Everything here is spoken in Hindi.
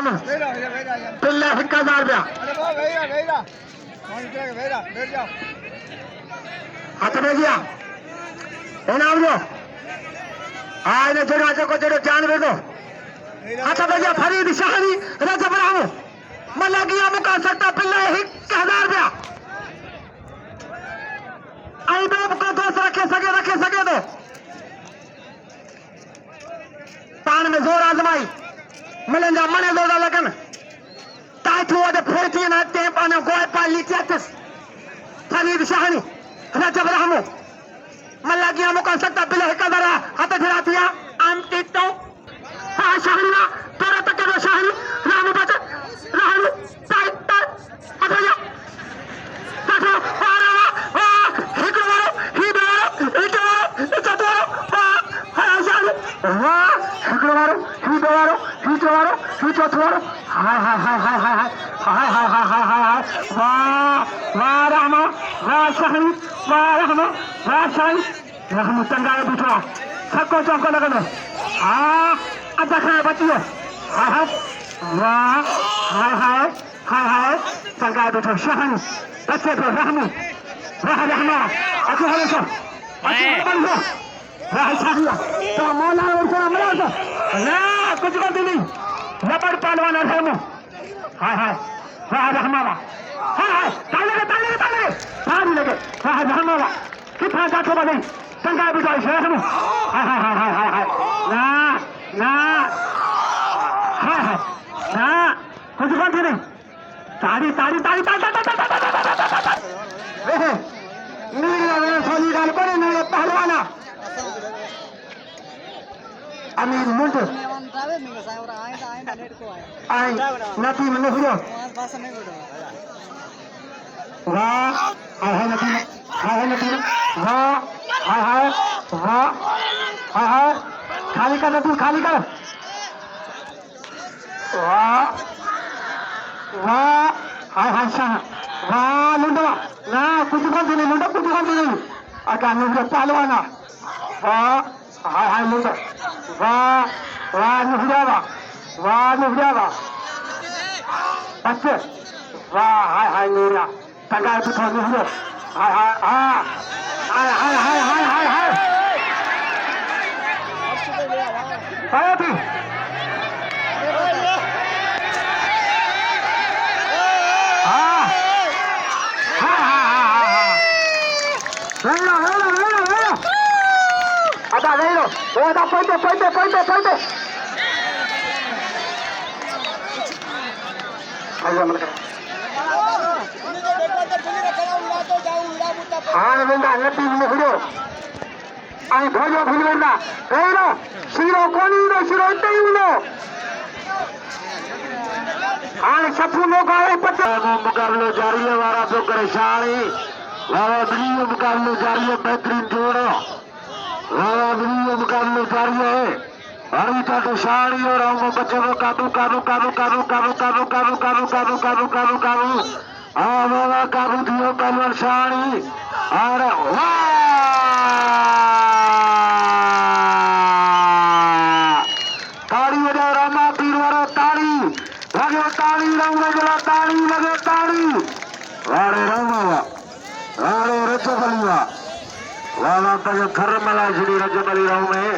हम पिल्ले 1000 रुपया हाथ में गया इनाम जो हाँ इन्हें जोड़ा जो को जोड़ो जानवे दो हाथ में गया फरीद शाहरी रजब रामू मलगिया मुका सकता पिल्ले 1000 रुपया आई बाप को दोस्त रखे सके दो तान में जोर आजमाई मिलेंगा मने जोड़ा लगन ताइट हुआ दे फोर्टी ना ते पाने गोय पाली चेतस फरीद शाहनी रजब रामू मलगिया मुका सकता पिल्ले 1000 हाथ फिरा दिया आम टिटो हाँ शाहनी ना तोरा तक दो शाहनी रामू बच रामू टाइट अबे देखो पारा सबको चौको लगन हाँ अब देखा बच्चियों हाय चंगा बैठो शहन बच्चे को रहमू रह रहना अभी हमेशा बन गया रह शाहिया तो मौला और से अमरा तो ना कुछ को नहीं लपड़ पहलवान रहमू हाय रह रहमावा हाय ताले ताली लगे रह रहमावा कितना जातो बने चंगा बैठो रहमू हाय ना कुछ बात नहीं ताड़ी सोनी गाल पर नहीं पहलवाना अमीर मुंडू आई नती में नहीं हो वाह हाय नती वाह खाली कर वाह हाय शाह वाह मुंडवा ना कुछ नहीं मुंडा कुछ नहीं अका मुंडा पहलवाना वाह हाय मुंडा वाह नुहरावा बच्चे वाह हाय नुहरा तंगा पुठो नुहरो हाय थी ada lelo ada pointe ayo mereka हाँ बेटा नती में हुड़ो आई भोजो भूलवेंदा रेलो शिरो कोनी नो शिरो इतने ही नो हाँ सफू नो गाए पत्ते मुकाबले जारी है वारा तो करे शाली वारा बिल्ली मुकाबले जारी है बेहतरीन जोड़ो वारा बिल्ली मुकाबले जारी है अभी तो शाली और हम बच्चों को काबू वाला काबू दियो पहलवान शाली और ताली बजाओ रामा पीर वाला ताली लगे ताली वारे रामा वारे रजबलिया वाला तो घर मला जुड़ी रजबली राव में